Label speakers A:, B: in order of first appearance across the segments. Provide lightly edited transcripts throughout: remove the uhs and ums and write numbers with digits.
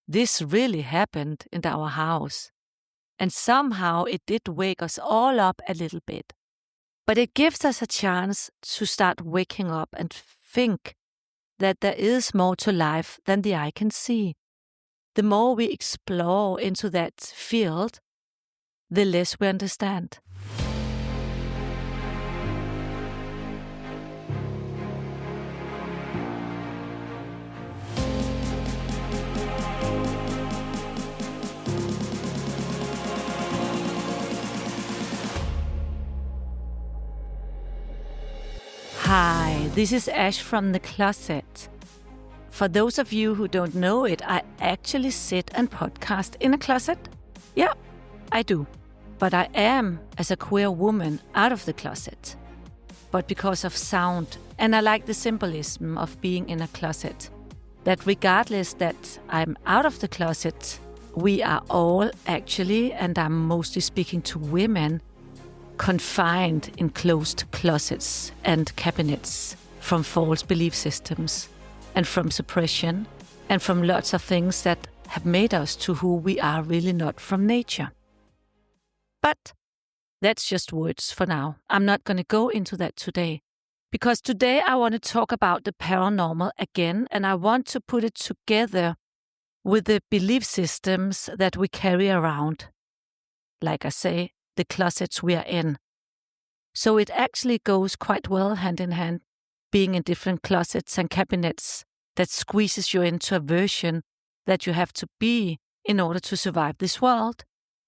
A: this really happened in our house. And somehow it did wake us all up a little bit. But it gives us a chance to start waking up and think that there is more to life than the eye can see. The more we explore into that field, the less we understand. Hi, this is Ash from the closet. For those of you who don't know it, I actually sit and podcast in a closet. Yeah, I do. But I am, as a queer woman, out of the closet. But because of sound, and I like the symbolism of being in a closet, that regardless that I'm out of the closet, we are all actually, and I'm mostly speaking to women, confined in closed closets and cabinets from false belief systems and from suppression and from lots of things that have made us to who we are really not from nature. But that's just words for now. I'm not going to go into that today, because today I want to talk about the paranormal again, and I want to put it together with the belief systems that we carry around. Like I say, the closets we are in. So it actually goes quite well hand in hand, being in different closets and cabinets that squeezes you into a version that you have to be in order to survive this world,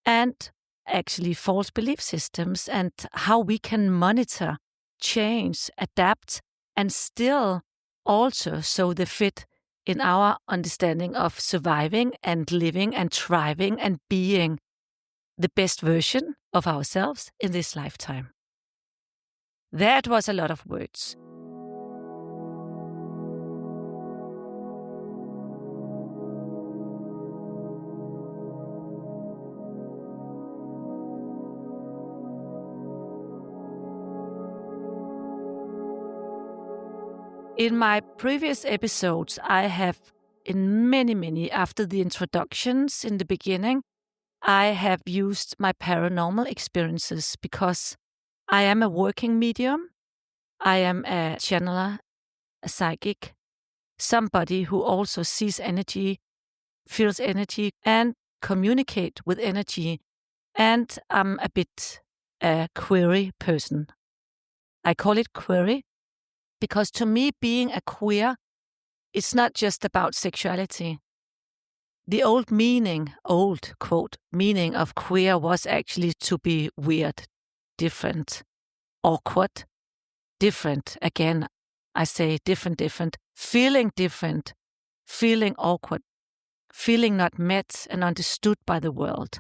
A: and actually false belief systems and how we can monitor, change, adapt, and still alter so they fit in our understanding of surviving and living and thriving and being the best version of ourselves in this lifetime. That was a lot of words. In my previous episodes, I have, in many, after the introductions in the beginning, I have used my paranormal experiences because I am a working medium. I am a channeler, a psychic, somebody who also sees energy, feels energy, and communicate with energy. And I'm a bit a query person. I call it query because to me, being a queer, it's not just about sexuality. The old quote, meaning of queer was actually to be weird, different, awkward, different. Again, I say different, feeling awkward, feeling not met and understood by the world.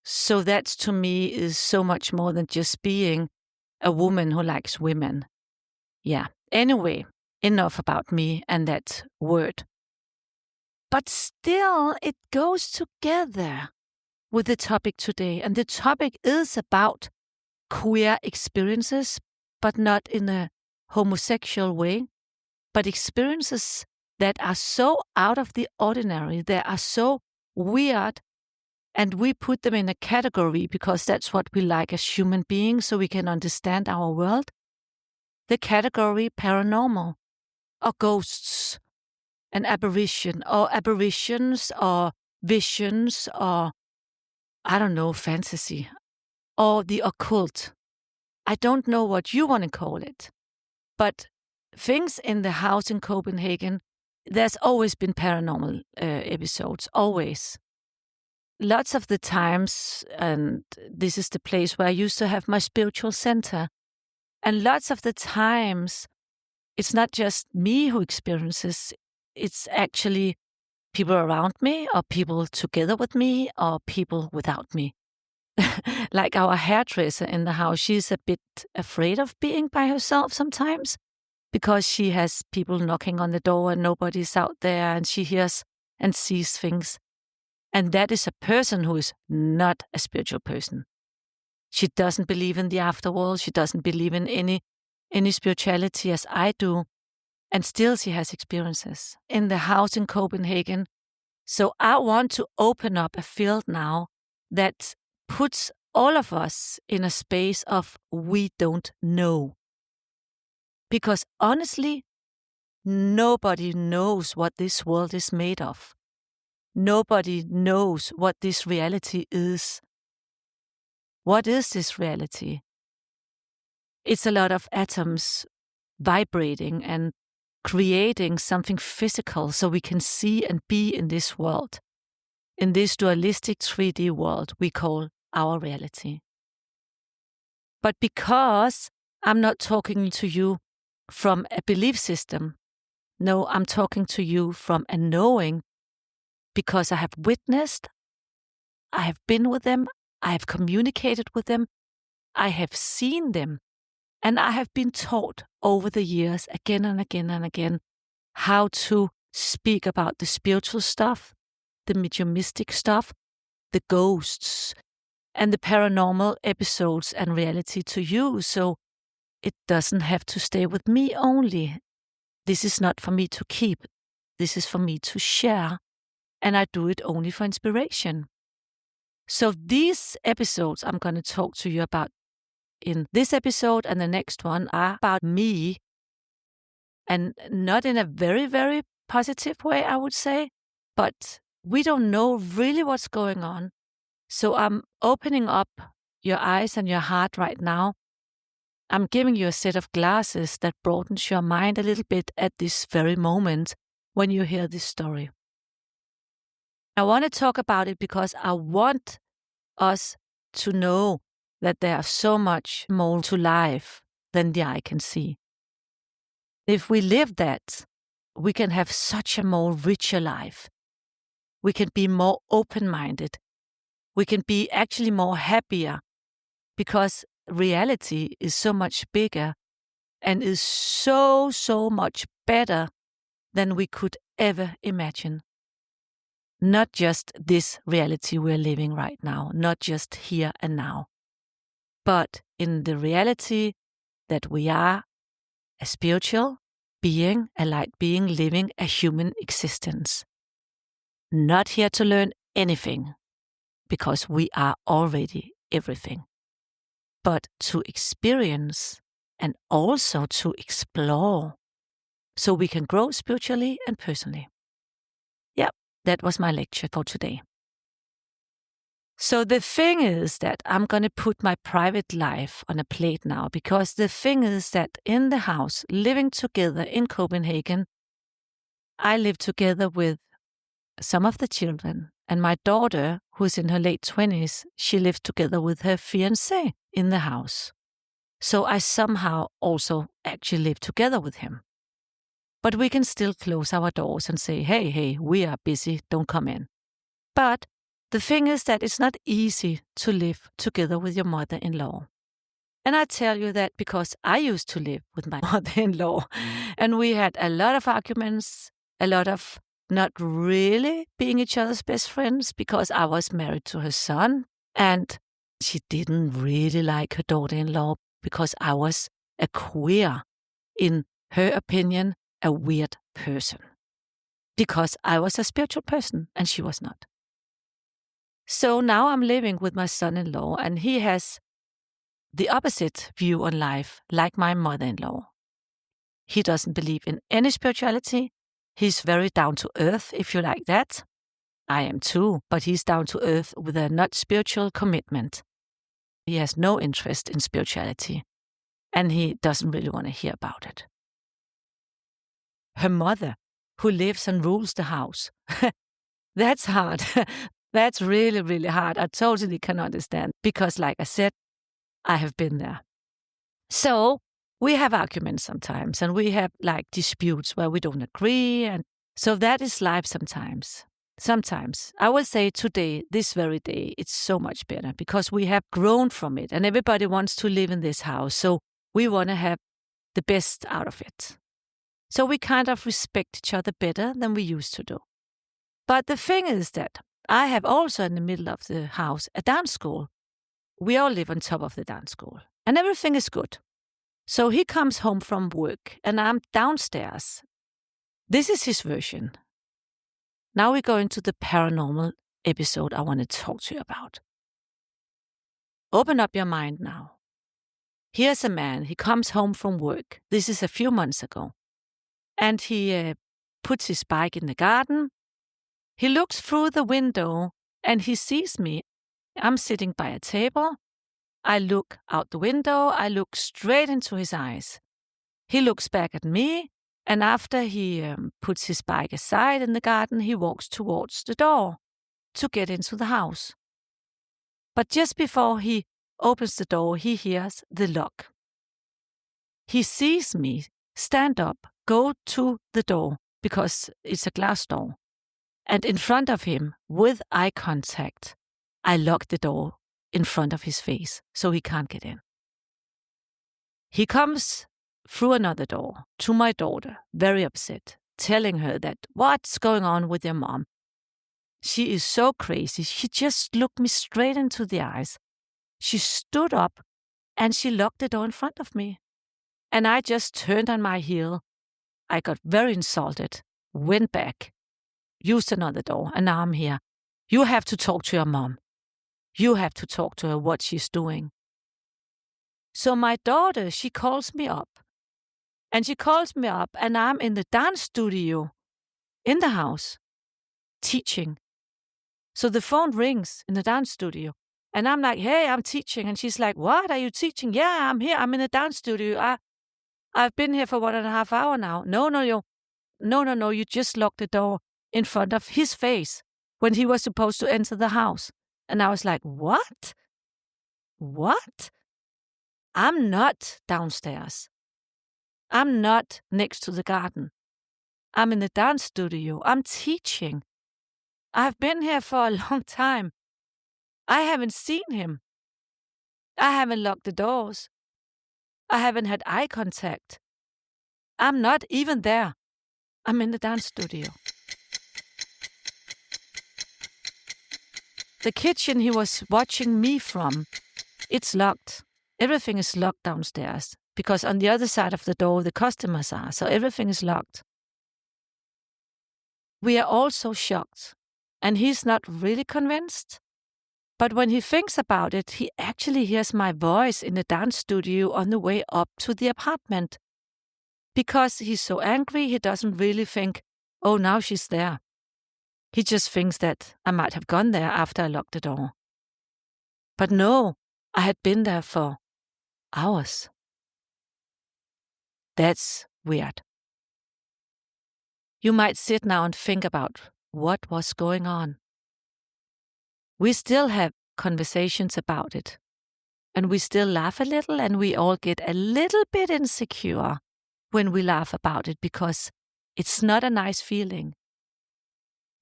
A: So that to me is so much more than just being a woman who likes women. Yeah, anyway, enough about me and that word. But still, it goes together with the topic today. And the topic is about queer experiences, but not in a homosexual way, but experiences that are so out of the ordinary, they are so weird, and we put them in a category because that's what we like as human beings, so we can understand our world. The category paranormal, or ghosts, an apparition, or apparitions, or visions, or I don't know, fantasy, or the occult. I don't know what you want to call it, but things in the house in Copenhagen, there's always been paranormal episodes, always. Lots of the times, and this is the place where I used to have my spiritual center, and lots of the times, it's not just me who experiences, it's actually people around me, or people together with me, or people without me. Like our hairdresser in the house, she's a bit afraid of being by herself sometimes because she has people knocking on the door and nobody's out there, and she hears and sees things. And that is a person who is not a spiritual person. She doesn't believe in the afterworld. She doesn't believe in any spirituality as I do. And still she has experiences. In the house in Copenhagen, So I want to open up a field now that puts all of us in a space of we don't know. Because honestly, nobody knows what this world is made of. Nobody knows what this reality is. What is this reality? It's a lot of atoms vibrating and creating something physical so we can see and be in this world, in this dualistic 3D world we call our reality. But because I'm not talking to you from a belief system, no, I'm talking to you from a knowing, because I have witnessed, I have been with them, I have communicated with them, I have seen them, and I have been taught over the years again and again and again how to speak about the spiritual stuff, the mediumistic stuff, the ghosts, and the paranormal episodes and reality to you. So it doesn't have to stay with me only. This is not for me to keep. This is for me to share. And I do it only for inspiration. So these episodes I'm going to talk to you about in this episode and the next one are about me, and not in a very, very positive way, I would say, but we don't know really what's going on. So I'm opening up your eyes and your heart right now. I'm giving you a set of glasses that broadens your mind a little bit at this very moment when you hear this story. I want to talk about it because I want us to know that there's so much more to life than the eye can see. If we live that, we can have such a more richer life. We can be more open-minded. We can be actually more happier, because reality is so much bigger and is so much better than we could ever imagine. Not just this reality we're living right now, not just here and now, but in the reality that we are a spiritual being, a light being living a human existence. Not here to learn anything, because we are already everything, but to experience and also to explore so we can grow spiritually and personally. Yeah, that was my lecture for today. So the thing is that I'm going to put my private life on a plate now, because the thing is that in the house, living together in Copenhagen, I live together with some of the children, and my daughter, who's in her late 20s, she lives together with her fiancé in the house. So I somehow also actually live together with him. But we can still close our doors and say, hey, we are busy, don't come in. But the thing is that it's not easy to live together with your mother-in-law. And I tell you that because I used to live with my mother-in-law, and we had a lot of arguments, a lot of not really being each other's best friends, because I was married to her son, and she didn't really like her daughter-in-law because I was a queer, in her opinion, a weird person. Because I was a spiritual person and she was not. So now I'm living with my son-in-law, and he has the opposite view on life, like my mother-in-law. He doesn't believe in any spirituality. He's very down to earth, if you like that. I am too, but he's down to earth with a not spiritual commitment. He has no interest in spirituality, and he doesn't really want to hear about it. Her mother, who lives and rules the house, that's hard. That's really, really hard. I totally can understand, because like I said, I have been there. So we have arguments sometimes, and we have like disputes where we don't agree. And so that is life sometimes. Sometimes I will say today, this very day, it's so much better because we have grown from it, and everybody wants to live in this house. So we want to have the best out of it. So we kind of respect each other better than we used to do. But the thing is that I have also in the middle of the house a dance school. We all live on top of the dance school, and everything is good. So he comes home from work, and I'm downstairs. This is his version. Now we go into the paranormal episode I want to talk to you about. Open up your mind now. Here's a man. He comes home from work. This is a few months ago. And he puts his bike in the garden. He looks through the window and he sees me. I'm sitting by a table. I look out the window. I look straight into his eyes. He looks back at me. And after he puts his bike aside in the garden, he walks towards the door to get into the house. But just before he opens the door, he hears the lock. He sees me stand up, go to the door, because it's a glass door. And in front of him, with eye contact, I lock the door in front of his face so he can't get in. He comes through another door to my daughter, very upset, telling her that what's going on with your mom? She is so crazy. She just looked me straight into the eyes. She stood up and she locked the door in front of me. And I just turned on my heel. I got very insulted, went back, used another door, and now I'm here. You have to talk to your mom. You have to talk to her what she's doing. So my daughter, she calls me up. And she calls me up and I'm in the dance studio in the house teaching. So the phone rings in the dance studio. And I'm like, hey, I'm teaching. And she's like, what? Are you teaching? Yeah, I'm here. I'm in the dance studio. I've been here for 1.5 hours now. No. You just locked the door in front of his face when he was supposed to enter the house. And I was like, what? What? I'm not downstairs. I'm not next to the garden. I'm in the dance studio. I'm teaching. I've been here for a long time. I haven't seen him. I haven't locked the doors. I haven't had eye contact. I'm not even there. I'm in the dance studio. The kitchen he was watching me from, it's locked. Everything is locked downstairs because on the other side of the door the customers are, so everything is locked. We are all so shocked, and he's not really convinced. But when he thinks about it, he actually hears my voice in the dance studio on the way up to the apartment. Because he's so angry, he doesn't really think, oh, now she's there. He just thinks that I might have gone there after I locked the door. But no, I had been there for hours. That's weird. You might sit now and think about what was going on. We still have conversations about it. And we still laugh a little, and we all get a little bit insecure when we laugh about it because it's not a nice feeling.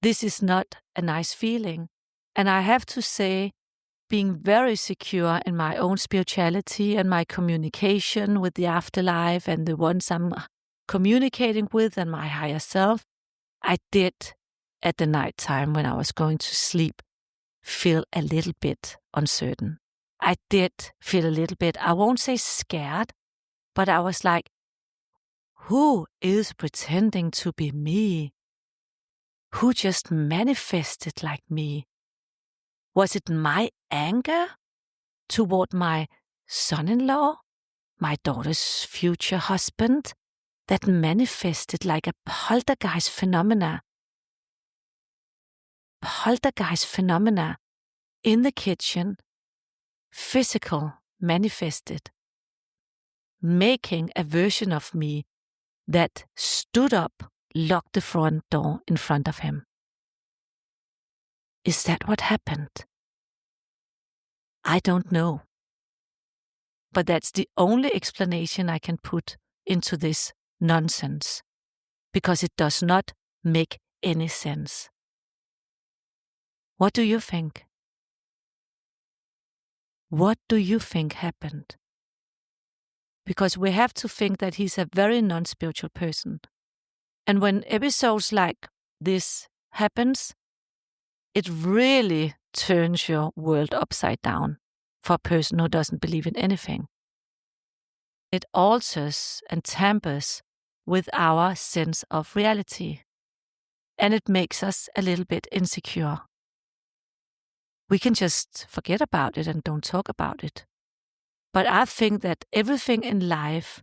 A: This is not a nice feeling. And I have to say, being very secure in my own spirituality and my communication with the afterlife and the ones I'm communicating with and my higher self, I did at the night time when I was going to sleep feel a little bit uncertain. I did feel a little bit, I won't say scared, but I was like, who is pretending to be me? Who just manifested like me? Was it my anger toward my son-in-law, my daughter's future husband, that manifested like a poltergeist phenomena? Poltergeist phenomena in the kitchen, physical, manifested, making a version of me that stood up, locked the front door in front of him. Is that what happened? I don't know. But that's the only explanation I can put into this nonsense, because it does not make any sense. What do you think? What do you think happened? Because we have to think that he's a very non-spiritual person. And when episodes like this happens, it really turns your world upside down for a person who doesn't believe in anything. It alters and tampers with our sense of reality. and it makes us a little bit insecure. We can just forget about it and don't talk about it. But I think that everything in life,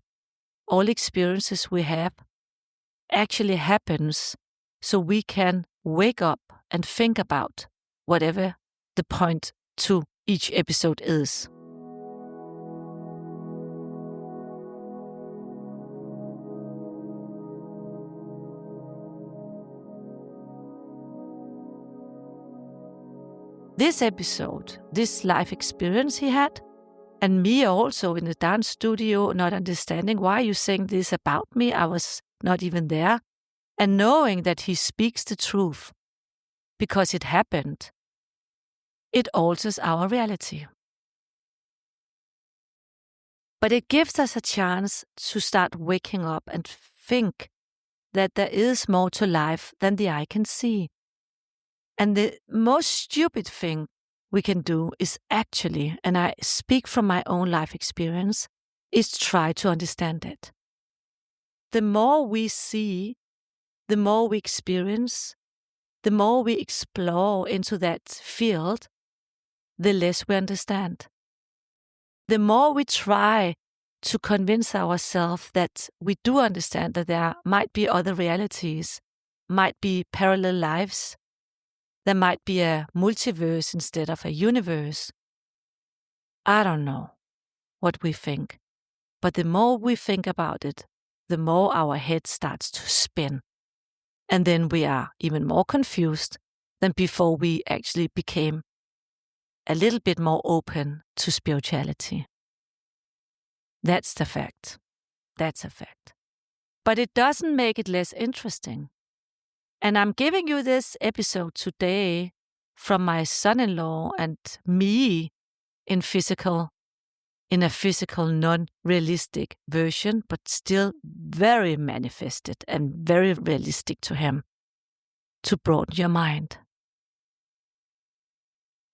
A: all experiences we have, actually happens so we can wake up and think about whatever the point to each episode is. This episode, this life experience he had, and me also in the dance studio, not understanding why you saying this about me, I was not even there, and knowing that he speaks the truth, because it happened, it alters our reality. But it gives us a chance to start waking up and think that there is more to life than the eye can see. And the most stupid thing we can do is actually, and I speak from my own life experience, is try to understand it. The more we see, the more we experience, the more we explore into that field, the less we understand. The more we try to convince ourselves that we do understand that there might be other realities, might be parallel lives, there might be a multiverse instead of a universe. I don't know what we think, but the more we think about it, the more our head starts to spin. And then we are even more confused than before we actually became a little bit more open to spirituality. That's the fact. That's a fact. But it doesn't make it less interesting. And I'm giving you this episode today from my son-in-law and me in a physical, non-realistic version, but still very manifested and very realistic to him, to broaden your mind.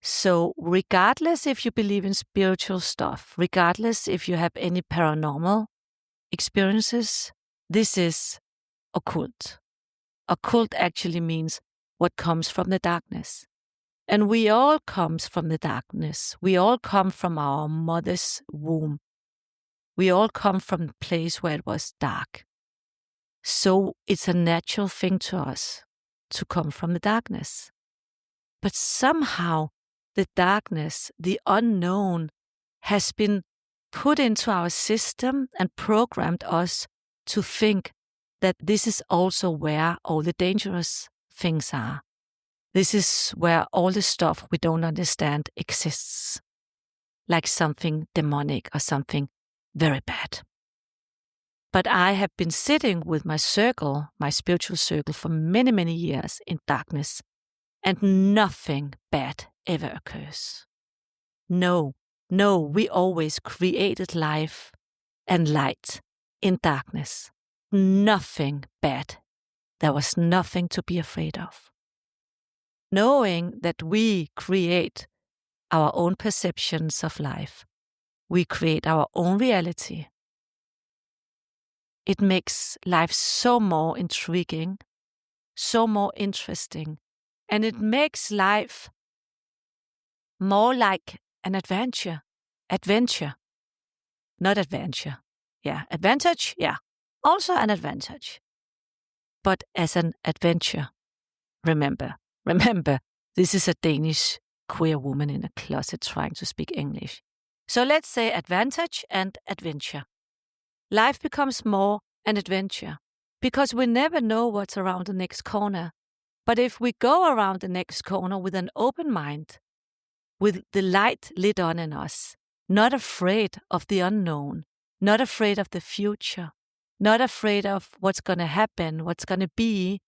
A: So regardless if you believe in spiritual stuff, regardless if you have any paranormal experiences, this is occult. Occult actually means what comes from the darkness. And we all come from the darkness. We all come from our mother's womb. We all come from a place where it was dark. So it's a natural thing to us to come from the darkness. But somehow the darkness, the unknown, has been put into our system and programmed us to think that this is also where all the dangerous things are. This is where all the stuff we don't understand exists, like something demonic or something very bad. But I have been sitting with my circle, my spiritual circle, for many, many years in darkness, and nothing bad ever occurs. No, we always created life and light in darkness. Nothing bad. There was nothing to be afraid of. Knowing that we create our own perceptions of life, we create our own reality, it makes life so more intriguing, so more interesting, and it makes life more like an adventure. Adventure, not adventure. Yeah, advantage, yeah, also an advantage. But as an adventure, remember, this is a Danish queer woman in a closet trying to speak English. So let's say advantage and adventure. Life becomes more an adventure because we never know what's around the next corner. But if we go around the next corner with an open mind, with the light lit on in us, not afraid of the unknown, not afraid of the future, not afraid of what's going to happen, what's going to be,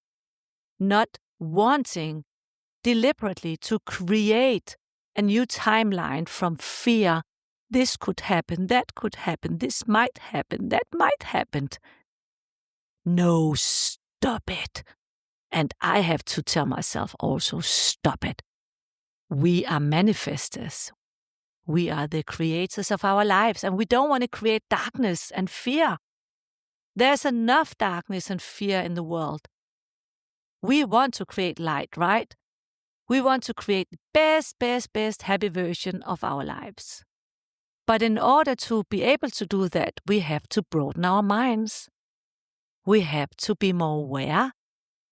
A: not wanting deliberately to create a new timeline from fear. This could happen, that could happen, this might happen, that might happen. No, stop it. And I have to tell myself also, stop it. We are manifestors. We are the creators of our lives, and we don't want to create darkness and fear. There's enough darkness and fear in the world. We want to create light, right? We want to create the best happy version of our lives. But in order to be able to do that, we have to broaden our minds. We have to be more aware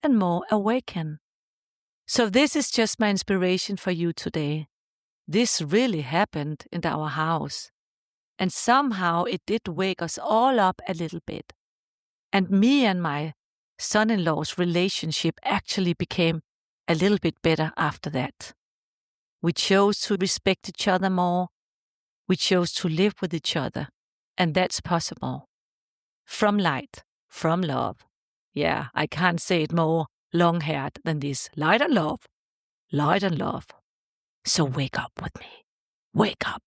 A: and more awakened. So this is just my inspiration for you today. This really happened in our house. And somehow it did wake us all up a little bit. And me and my son-in-law's relationship actually became a little bit better after that. We chose to respect each other more. We chose to live with each other. And that's possible. From light, from love. Yeah, I can't say it more long-haired than this. Light and love. Light and love. So wake up with me. Wake up.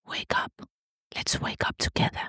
A: Wake up. Let's wake up together.